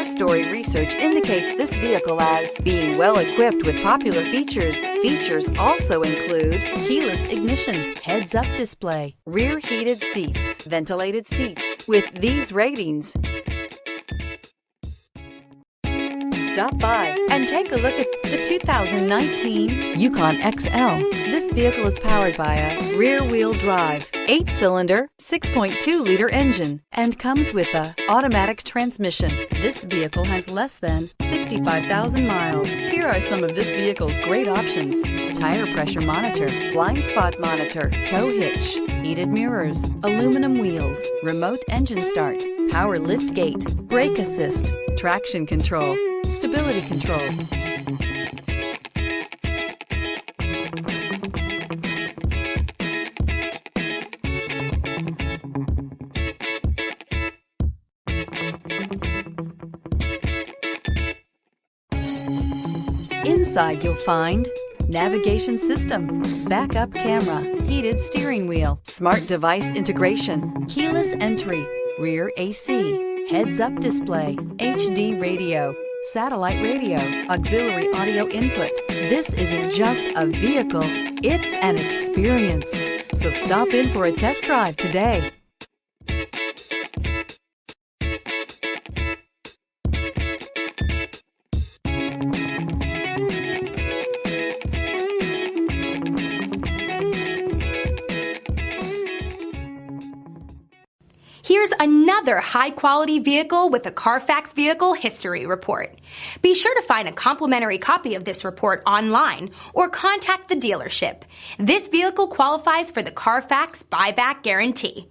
Car Story research indicates this vehicle as being well equipped with popular features. Features also include keyless ignition, heads-up display, rear heated seats, ventilated seats. With these ratings, stop by and take a look at the 2019 Yukon XL. This vehicle is powered by a rear-wheel drive, 8-cylinder, 6.2-liter engine, and comes with an automatic transmission. This vehicle has less than 65,000 miles. Here are some of this vehicle's great options: tire pressure monitor, blind spot monitor, tow hitch, heated mirrors, aluminum wheels, remote engine start, power lift gate, brake assist, traction control, stability control. Inside you'll find navigation system, backup camera, heated steering wheel, smart device integration, keyless entry, rear AC, heads-up display, HD radio, satellite radio, auxiliary audio input. This isn't just a vehicle, it's an experience. So stop in for a test drive today. Here's another high-quality vehicle with a Carfax Vehicle History Report. Be sure to find a complimentary copy of this report online or contact the dealership. This vehicle qualifies for the Carfax Buyback Guarantee.